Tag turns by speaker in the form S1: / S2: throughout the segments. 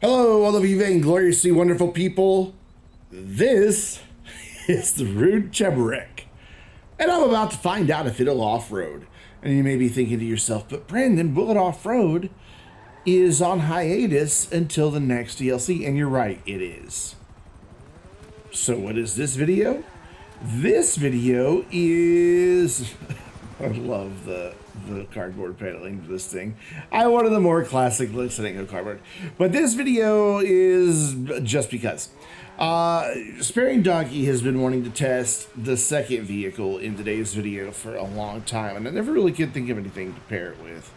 S1: Hello, all of you vaingloriously wonderful people. This is the Rune Cheburek, and I'm about to find out if it'll off-road. And you may be thinking to yourself, but Brandon, will it off-road is on hiatus until the next DLC, and you're right, it is. So what is this video? This video is... I love the cardboard paneling for this thing. I wanted the more classic looks. I didn't go cardboard. But this video is just because. Sparing Donkey has been wanting to test the second vehicle in today's video for a long time, and I never really could think of anything to pair it with.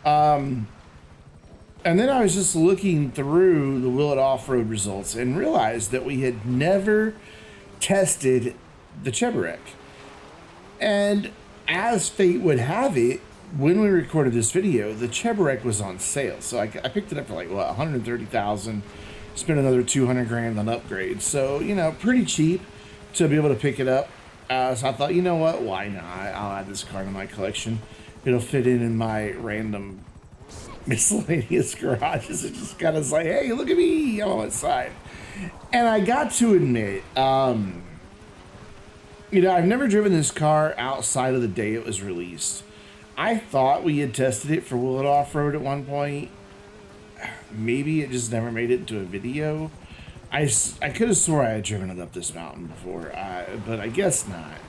S1: And then I was just looking through the Will It Off-Road results and realized that we had never tested the Cheburek. And as fate would have it, when we recorded this video, the Cheburek was on sale. So I picked it up for like, what, 130,000, spent another 200 grand on upgrades. So, you know, pretty cheap to be able to pick it up. So I thought, you know what, why not? I'll add this car to my collection. It'll fit in my random miscellaneous garages. It just kind of like, hey, look at me, I'm on my side. And I got to admit, you know, I've never driven this car outside of the day it was released. I thought we had tested it for Will It Off-Road at one point. Maybe it just never made it into a video. I could have swore I had driven it up this mountain before, but I guess not.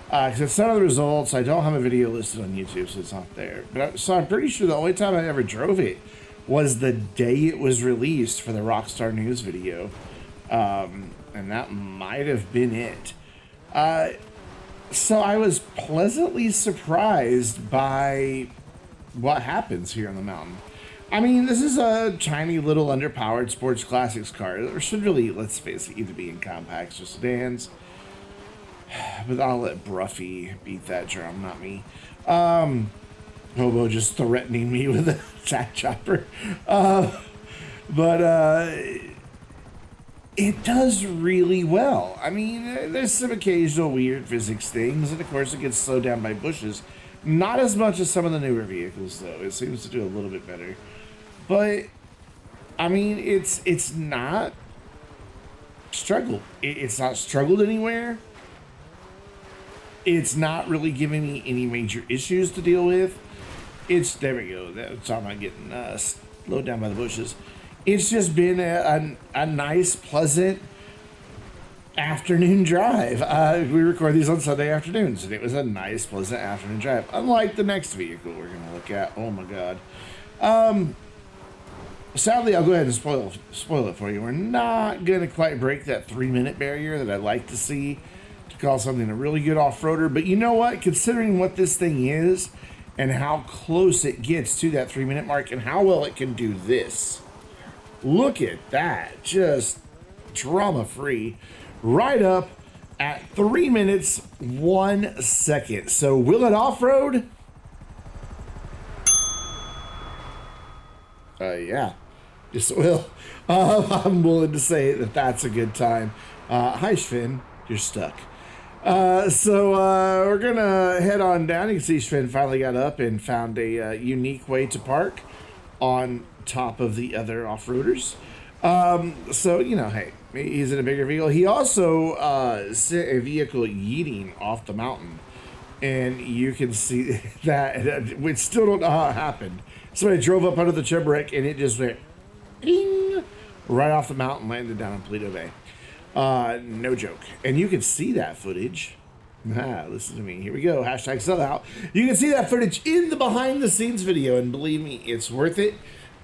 S1: Because it's none of the results. I don't have a video listed on YouTube, so it's not there. So I'm pretty sure the only time I ever drove it was the day it was released for the Rockstar News video. And that might have been it. So I was pleasantly surprised by what happens here on the mountain. I mean, this is a tiny little underpowered sports classics car. It should really, let's face it, either be in compacts or sedans. But I'll let Bruffy beat that drum, not me. Hobo just threatening me with a sack chopper. It does really well. I mean, there's some occasional weird physics things, and of course it gets slowed down by bushes. Not as much as some of the newer vehicles, though. It seems to do a little bit better. But, I mean, it's not struggled. It's not struggled anywhere. It's not really giving me any major issues to deal with. There we go. That's how I'm not getting slowed down by the bushes. It's just been a nice, pleasant afternoon drive. We record these on Sunday afternoons, and it was a nice, pleasant afternoon drive. Unlike the next vehicle we're going to look at. Oh, my God. Sadly, I'll go ahead and spoil it for you. We're not going to quite break that 3-minute barrier that I'd like to see to call something a really good off-roader. But you know what? Considering what this thing is and how close it gets to that 3-minute mark and how well it can do this, look at that, just drama-free, right up at 3 minutes, 1 second. So will it off-road? Yeah, yes it will. I'm willing to say that that's a good time. Hi, Sven, you're stuck. So we're gonna head on down. You can see Sven finally got up and found a unique way to park on top of the other off-roaders. So, you know, hey, he's in a bigger vehicle. He also sent a vehicle yeeting off the mountain, and you can see that we still don't know how it happened. Somebody drove up under the Cheburek and it just went ding, right off the mountain, landed down in Paleto Bay. No joke. And you can see that footage. Listen to me. Here we go. Hashtag sellout. You can see that footage in the behind the scenes video, and believe me, it's worth it.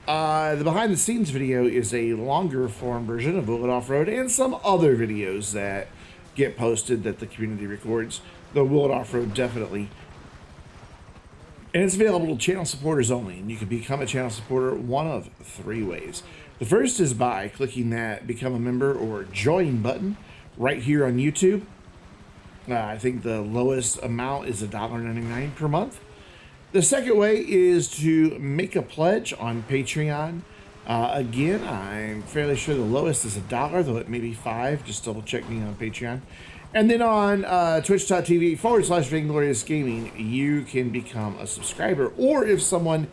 S1: The behind the scenes video is a longer form version of Will It Off-Road and some other videos that get posted that the community records. The Will It Off-Road definitely. And it's available to channel supporters only, and you can become a channel supporter one of 3 ways. The first is by clicking that become a member or join button right here on YouTube. I think the lowest amount is $1.99 per month. The second way is to make a pledge on Patreon. Again, I'm fairly sure the lowest is $1, though it may be $5. Just double check me on Patreon. And then on twitch.tv/Vainglorious Gaming, you can become a subscriber. Or if someone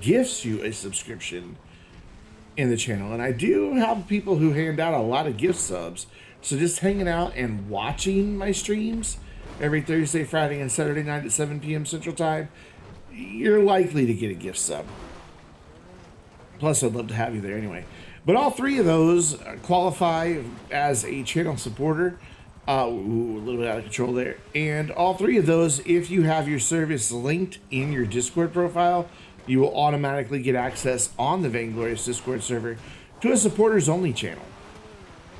S1: gifts you a subscription, in the channel. And I do have people who hand out a lot of gift subs. So just hanging out and watching my streams every Thursday, Friday, and Saturday night at 7 p.m. Central Time, you're likely to get a gift sub. Plus, I'd love to have you there anyway. But all three of those qualify as a channel supporter. A little bit out of control there. And all three of those, if you have your service linked in your Discord profile, you will automatically get access on the Vainglorious Discord server to a supporters only channel.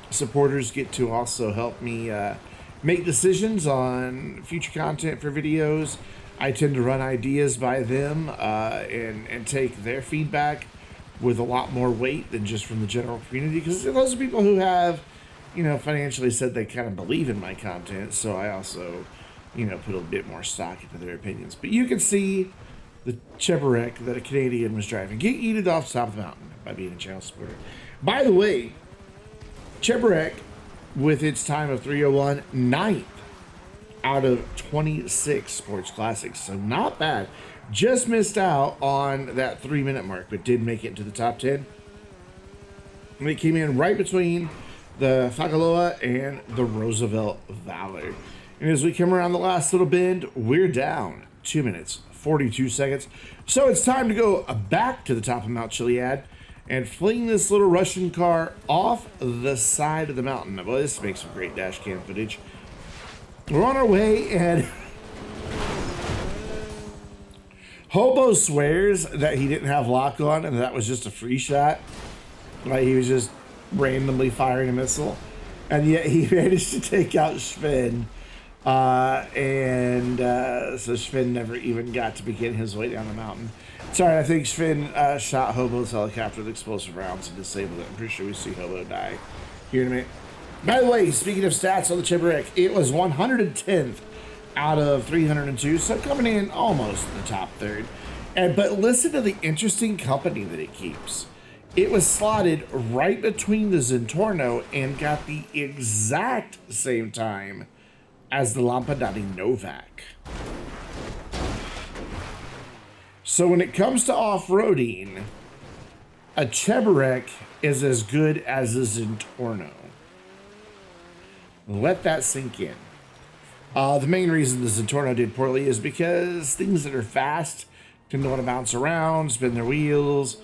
S1: Supporters get to also help me make decisions on future content for videos. I tend to run ideas by them and take their feedback with a lot more weight than just from the general community, because those are people who have, you know, financially said they kind of believe in my content. So I also, you know, put a bit more stock into their opinions. But you can see the Cheburek that a Canadian was driving get yeeted off the top of the mountain by being a channel supporter. By the way, Cheburek, with its time of 3:01, 9th out of 26 sports classics. So not bad. Just missed out on that 3-minute mark, but did make it into the top 10. And it came in right between the Fagaloa and the Roosevelt Valor. And as we come around the last little bend, we're down 2 minutes, 42 seconds. So it's time to go back to the top of Mount Chiliad and fling this little Russian car off the side of the mountain. Boy, this makes some great dash cam footage. We're on our way, and Hobo swears that he didn't have lock on and that was just a free shot. Like he was just randomly firing a missile. And yet he managed to take out Sven. So Sven never even got to begin his way down the mountain. Sorry, I think Sven shot Hobo's helicopter with explosive rounds and disabled it. I'm pretty sure we see Hobo die here in a minute. By the way, speaking of stats on the Cheburek, it was 110th out of 302, so coming in almost in the top third. But listen to the interesting company that it keeps. It was slotted right between the Zentorno and got the exact same time as the Lampadati Novak. So when it comes to off-roading, a Cheburek is as good as a Zentorno. Let that sink in. The main reason the Zentorno did poorly is because things that are fast tend to want to bounce around, spin their wheels,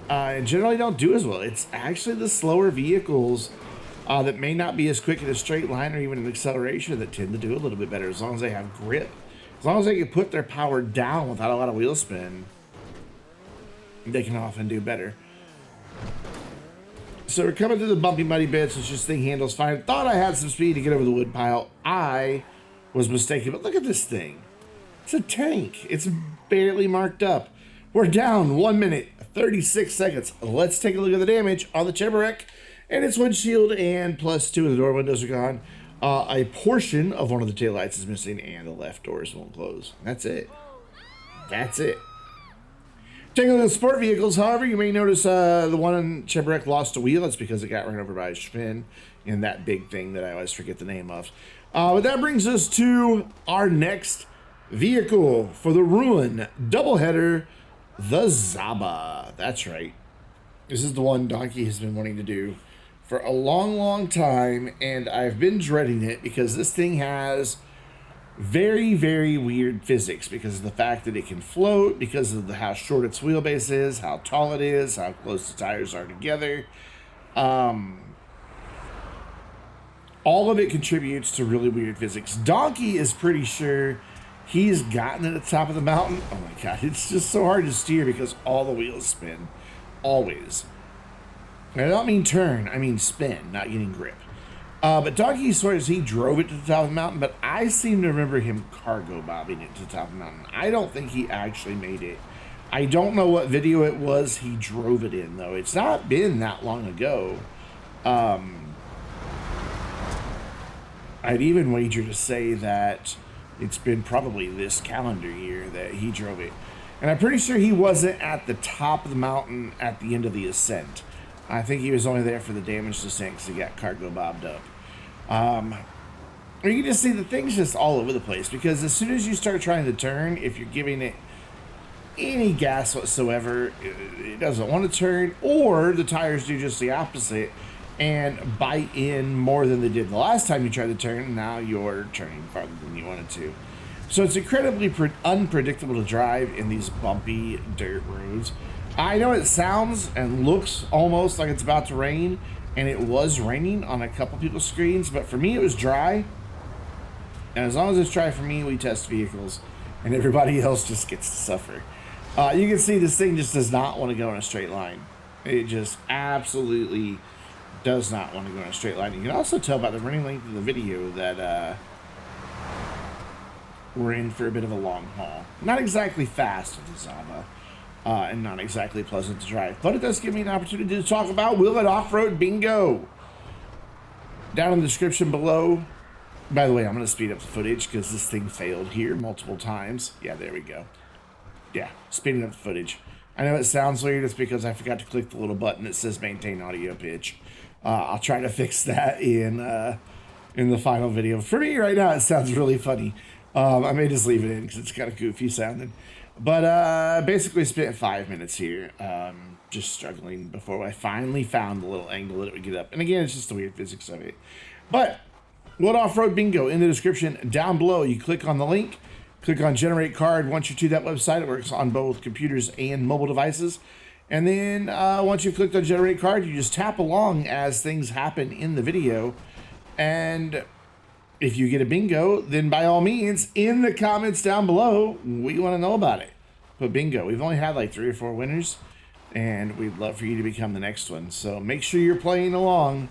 S1: and generally don't do as well. It's actually the slower vehicles that may not be as quick in a straight line or even in acceleration that tend to do a little bit better, as long as they have grip. As long as they can put their power down without a lot of wheel spin, they can often do better. So we're coming through the bumpy, muddy bits, which this thing handles fine. Thought I had some speed to get over the wood pile. I was mistaken, but look at this thing. It's a tank. It's barely marked up. We're down 1 minute, 36 seconds. Let's take a look at the damage on the Cheburek. And its windshield and plus 2 of the door windows are gone. A portion of one of the taillights is missing and the left doors won't close. That's it. That's it. Taking a look at the sport vehicles, however, you may notice the one in Cheburek lost a wheel. That's because it got run over by a Schwinn in that big thing that I always forget the name of. But that brings us to our next vehicle for the Rune doubleheader, the Zhaba. That's right. This is the one Donkey has been wanting to do for a long, long time, and I've been dreading it because this thing has very, very weird physics because of the fact that it can float, because of how short its wheelbase is, how tall it is, how close the tires are together. All of it contributes to really weird physics. Donkey is pretty sure he's gotten to the top of the mountain. Oh my God, it's just so hard to steer because all the wheels spin, always. And I don't mean turn, I mean spin, not getting grip. But Donkey swears he drove it to the top of the mountain, but I seem to remember him cargo bobbing it to the top of the mountain. I don't think he actually made it. I don't know what video it was he drove it in, though. It's not been that long ago. I'd even wager to say that it's been probably this calendar year that he drove it. And I'm pretty sure he wasn't at the top of the mountain at the end of the ascent. I think he was only there for the damage descent because he got cargo bobbed up. You can just see the thing's just all over the place because as soon as you start trying to turn, if you're giving it any gas whatsoever. It doesn't want to turn, or the tires do just the opposite and bite in more than they did the last time you tried to turn, and now you're turning farther than you wanted to. So it's incredibly unpredictable to drive in these bumpy dirt roads. I know it sounds and looks almost like it's about to rain, and it was raining on a couple people's screens, but for me it was dry. And as long as it's dry for me, we test vehicles, and everybody else just gets to suffer. You can see this thing just does not want to go in a straight line. It just absolutely does not want to go in a straight line. You can also tell by the running length of the video that we're in for a bit of a long haul. Not exactly fast with the Zhaba, and not exactly pleasant to drive, but it does give me an opportunity to talk about Will It Off-Road Bingo. Down in the description below. By the way, I'm going to speed up the footage because this thing failed here multiple times. Yeah, there we go. Yeah, speeding up the footage. I know it sounds weird. It's because I forgot to click the little button that says maintain audio pitch. I'll try to fix that in the final video. For me right now, it sounds really funny. I may just leave it in because it's kind of goofy sounding. But basically spent 5 minutes here just struggling before I finally found the little angle that it would get up. And again, it's just the weird physics of it. But Will It Off-Road Bingo in the description down below. You click on the link, click on generate card. Once you're to that website, it works on both computers and mobile devices. And then once you've clicked on generate card, you just tap along as things happen in the video. And if you get a bingo, then by all means, in the comments down below, we want to know about it. But bingo, we've only had like 3 or 4 winners, and we'd love for you to become the next one. So make sure you're playing along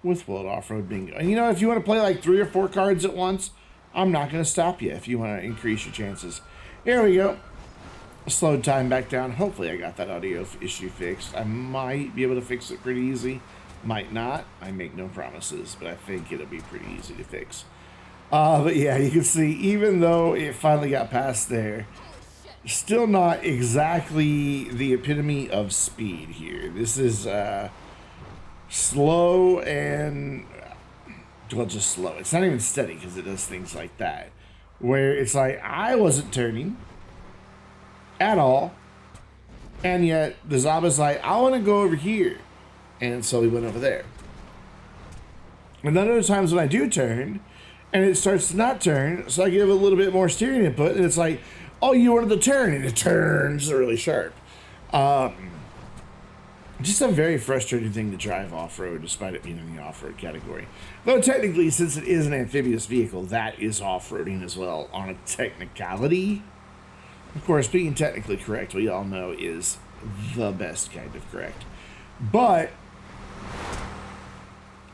S1: with Will It Off-Road Bingo. And you know, if you want to play like 3 or 4 cards at once, I'm not going to stop you if you want to increase your chances. Here we go. Slowed time back down. Hopefully I got that audio issue fixed. I might be able to fix it pretty easy. Might not. I make no promises, but I think it'll be pretty easy to fix. But yeah, you can see, even though it finally got past there, still not exactly the epitome of speed here. This is slow and, well, just slow. It's not even steady because it does things like that, where it's like I wasn't turning at all, and yet the Zhaba's like, I want to go over here, and so we went over there. And then other times when I do turn and it starts to not turn, so I give a little bit more steering input, and it's like, oh, you wanted to turn, and it turns really sharp. Just a very frustrating thing to drive off-road, despite it being in the off-road category. Though technically, since it is an amphibious vehicle, that is off-roading as well on a technicality. Of course, being technically correct, we all know, is the best kind of correct. But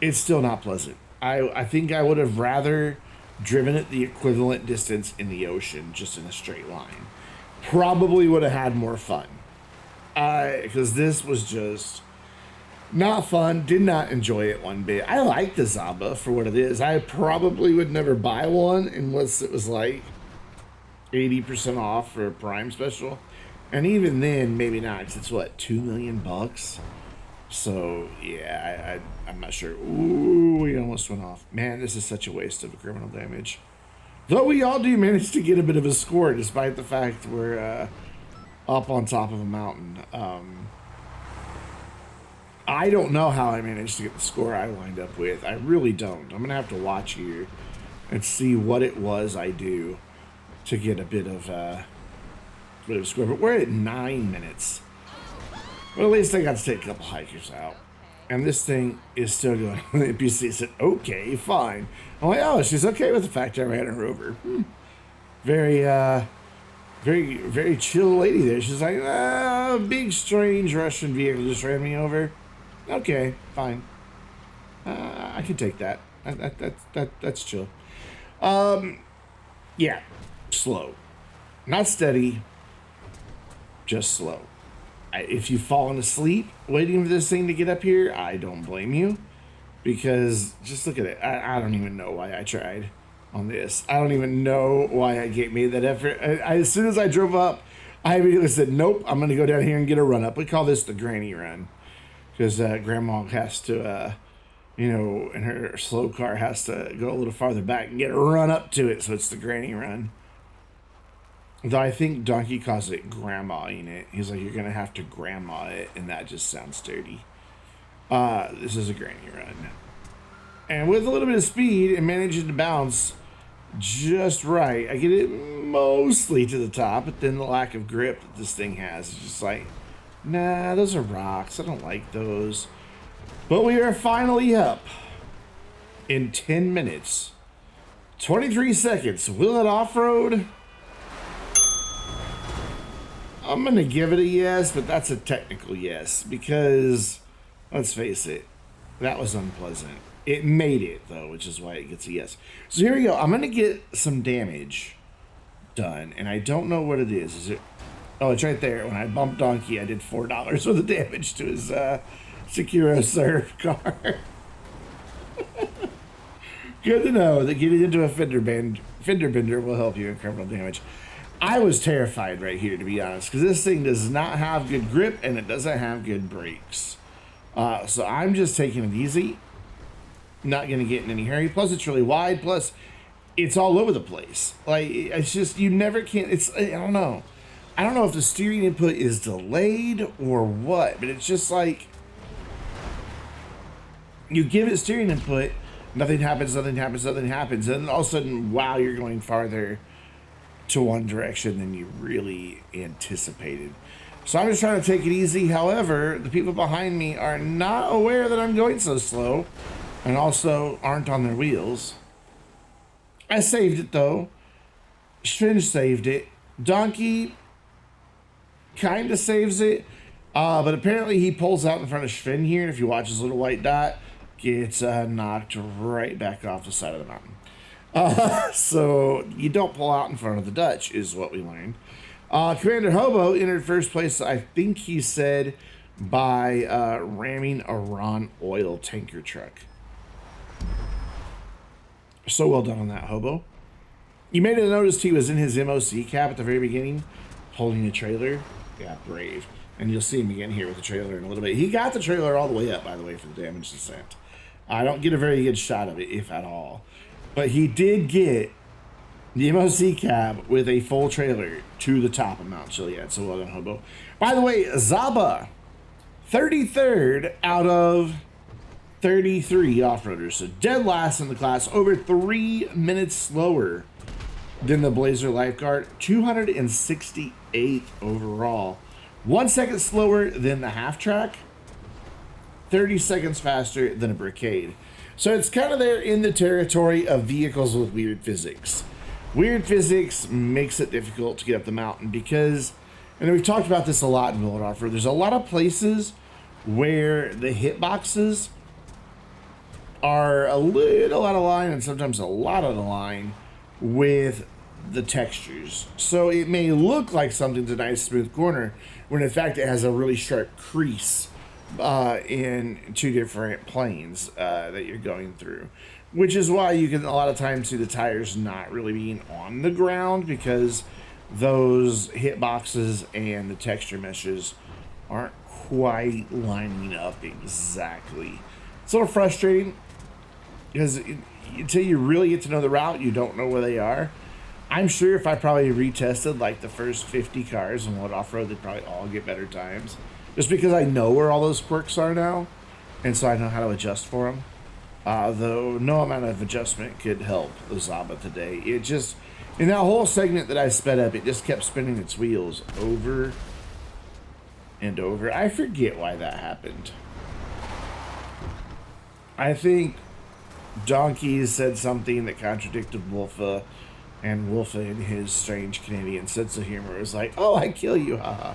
S1: it's still not pleasant. I think I would have rather driven it the equivalent distance in the ocean, just in a straight line. Probably would have had more fun. Because this was just not fun. Did not enjoy it one bit. I like the Zhaba for what it is. I probably would never buy one unless it was like 80% off for a Prime special. And even then, maybe not, because it's what, $2 million? So, yeah, I'm not sure. Ooh, we almost went off. Man, this is such a waste of criminal damage. Though we all do manage to get a bit of a score, despite the fact we're up on top of a mountain. I don't know how I managed to get the score I wind up with. I really don't. I'm going to have to watch here and see what it was I do to get a bit of score. But we're at 9 minutes. Well, at least I got to take a couple hikers out. And this thing is still going. The NPC said, okay, fine. I'm like, oh, she's okay with the fact I ran her over. Very, very chill lady there. She's like, big, strange Russian vehicle just ran me over. Okay, fine. I can take that. That's chill. Yeah, slow. Not steady, just slow. If you've fallen asleep waiting for this thing to get up here, I don't blame you, because just look at it. I don't even know why I tried on this. I don't even know why I made that effort. As soon as I drove up, I immediately said, nope, I'm going to go down here and get a run up. We call this the granny run, because Grandma has to, in her slow car has to go a little farther back and get a run up to it, so it's the granny run. Though I think Donkey calls it grandma-ing it. He's like, you're going to have to grandma it, and that just sounds dirty. This is a granny run. And with a little bit of speed and managing to bounce just right, I get it mostly to the top, but then the lack of grip that this thing has is just like, nah, those are rocks. I don't like those. But we are finally up in 10 minutes. 23 seconds. Will it off-road? I'm going to give it a yes, but that's a technical yes because, let's face it, that was unpleasant. It made it, though, which is why it gets a yes. So here we go. I'm going to get some damage done, and I don't know what it is. Is it? Oh, it's right there. When I bumped Donkey, I did $4 worth of damage to his Securo Surf car. Good to know that getting into a fender bender will help you in criminal damage. I was terrified right here, to be honest, because this thing does not have good grip and it doesn't have good brakes. So I'm just taking it easy. Not going to get in any hurry. Plus, it's really wide. Plus, it's all over the place. Like, it's just, you never can. It's, I don't know. I don't know if the steering input is delayed or what, but it's just like, you give it steering input, nothing happens, nothing happens, nothing happens. And all of a sudden, wow, you're going farther to one direction than you really anticipated. So I'm just trying to take it easy. However, the people behind me are not aware that I'm going so slow and also aren't on their wheels. I saved it though. Shinj saved it. Donkey kind of saves it. But apparently he pulls out in front of Sven here. And if you watch his little white dot, gets knocked right back off the side of the mountain. So you don't pull out in front of the Dutch is what we learned. Commander Hobo entered first place, I think he said, by ramming a Ron oil tanker truck. So well done on that, Hobo. You may have noticed he was in his MOC cap at the very beginning, holding a trailer. Yeah, brave. And you'll see him again here with the trailer in a little bit. He got the trailer all the way up, by the way, for the damage descent. I don't get a very good shot of it, if at all. But he did get the MOC cab with a full trailer to the top of Mount Chiliad. So well done, Hobo. By the way, Zhaba, 33rd out of 33 off-roaders. So dead last in the class, over 3 minutes slower than the Blazer Lifeguard. 268th overall. 1 second slower than the half-track. 30 seconds faster than a Brigade. So it's kind of there in the territory of vehicles with weird physics. Weird physics makes it difficult to get up the mountain because, and we've talked about this a lot in World Off-Road, there's a lot of places where the hitboxes are a little out of line and sometimes a lot out of line with the textures. So it may look like something's a nice smooth corner when in fact it has a really sharp crease in two different planes that you're going through, which is why you can a lot of times see the tires not really being on the ground because those hitboxes and the texture meshes aren't quite lining up exactly. It's a little frustrating because until you really get to know the route, you don't know where they are. I'm sure if I probably retested like the first 50 cars in World Off-Road, they'd probably all get better times. Just because I know where all those quirks are now, and so I know how to adjust for them. Though no amount of adjustment could help the Zhaba today. It just, in that whole segment that I sped up, it just kept spinning its wheels over and over. I forget why that happened. I think Donkey said something that contradicted Wolfa, and Wolfa in his strange Canadian sense of humor was like, oh, I kill you, haha.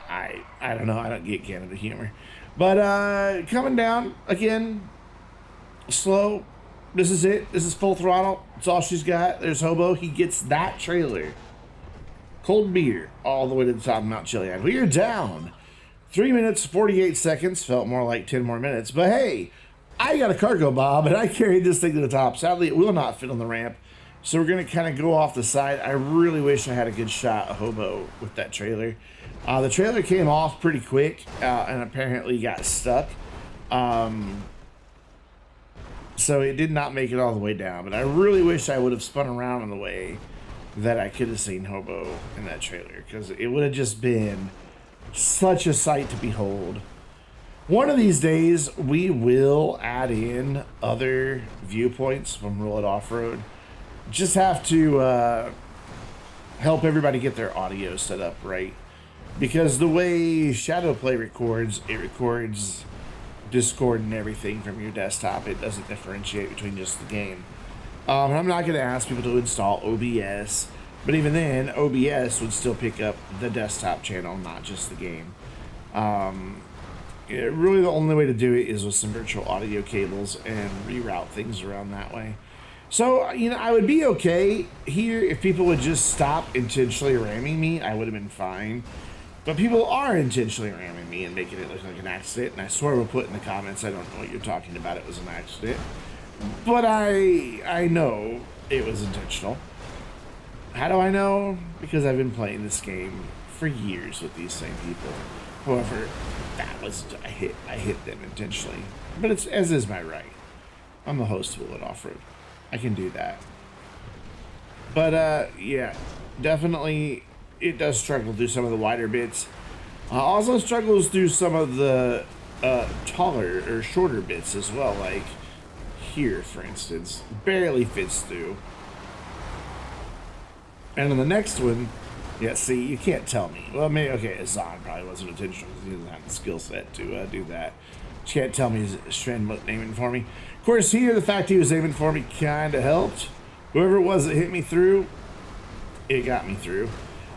S1: I don't know, I don't get Canada humor. But coming down, again, slow. This is it. This is full throttle. That's all she's got. There's Hobo. He gets that trailer. Cold beer all the way to the top of Mount Chiliad. We are down 3 minutes, 48 seconds. Felt more like 10 more minutes. But hey, I got a cargo bob and I carried this thing to the top. Sadly, it will not fit on the ramp. So we're going to kind of go off the side. I really wish I had a good shot of Hobo with that trailer. The trailer came off pretty quick and apparently got stuck. So it did not make it all the way down. But I really wish I would have spun around on the way that I could have seen Hobo in that trailer, because it would have just been such a sight to behold. One of these days, we will add in other viewpoints from Roll It Off-Road. Just have to help everybody get their audio set up right. Because the way Shadowplay records, it records Discord and everything from your desktop. It doesn't differentiate between just the game. I'm not going to ask people to install OBS, but even then, OBS would still pick up the desktop channel, not just the game. Really the only way to do it is with some virtual audio cables and reroute things around that way. So, you know, I would be okay here if people would just stop intentionally ramming me. I would have been fine. But people are intentionally ramming me and making it look like an accident. And I swear we'll put in the comments, I don't know what you're talking about, it was an accident. But I know it was intentional. How do I know? Because I've been playing this game for years with these same people. However, that was, I hit them intentionally. But it's, as is my right. I'm the host of Roll It Off-Road. I can do that. But, yeah, definitely it does struggle through some of the wider bits. Also struggles through some of the taller or shorter bits as well, like here, for instance. Barely fits through. And on the next one, yeah, see, you can't tell me. Well, maybe, okay, Azan probably wasn't intentional because he doesn't have the skill set to do that. You can't tell me Sven wasn't aiming for me. Of course, here, the fact he was aiming for me kind of helped. Whoever it was that hit me through, it got me through.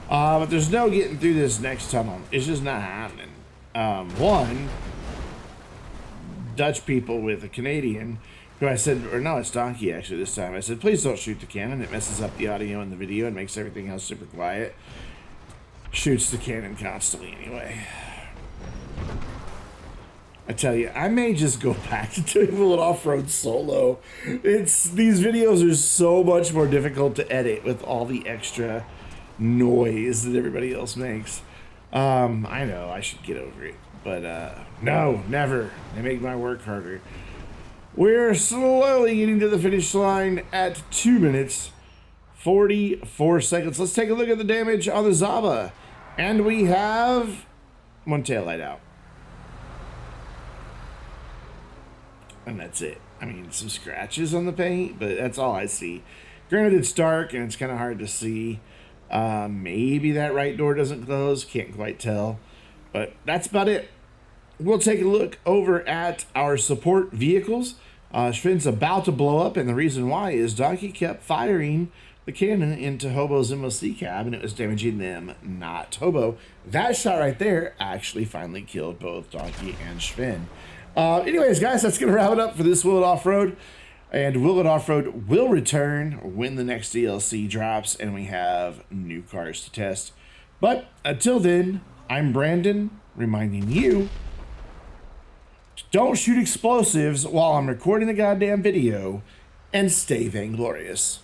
S1: But there's no getting through this next tunnel. It's just not happening. One, Dutch people with a Canadian, who I said, or no, it's Donkey actually this time. I said, please don't shoot the cannon. It messes up the audio in the video and makes everything else super quiet. Shoots the cannon constantly anyway. I tell you, I may just go back to doing Roll It Off-Road solo. These videos are so much more difficult to edit with all the extra noise that everybody else makes. I know, I should get over it. But, no, never. They make my work harder. We're slowly getting to the finish line at 2 minutes, 44 seconds. Let's take a look at the damage on the Zhaba. And we have one taillight out. And that's it. I mean, some scratches on the paint, but that's all I see. Granted, it's dark and it's kind of hard to see. Maybe that right door doesn't close. Can't quite tell. But that's about it. We'll take a look over at our support vehicles. Sven's about to blow up, and the reason why is Donkey kept firing the cannon into Hobo's MOC cab, and it was damaging them, not Hobo. That shot right there actually finally killed both Donkey and Sven. Anyways, guys, that's going to wrap it up for this Roll It Off-Road. And Roll It Off-Road will return when the next DLC drops and we have new cars to test. But until then, I'm Brandon, reminding you, don't shoot explosives while I'm recording the goddamn video, and stay vainglorious.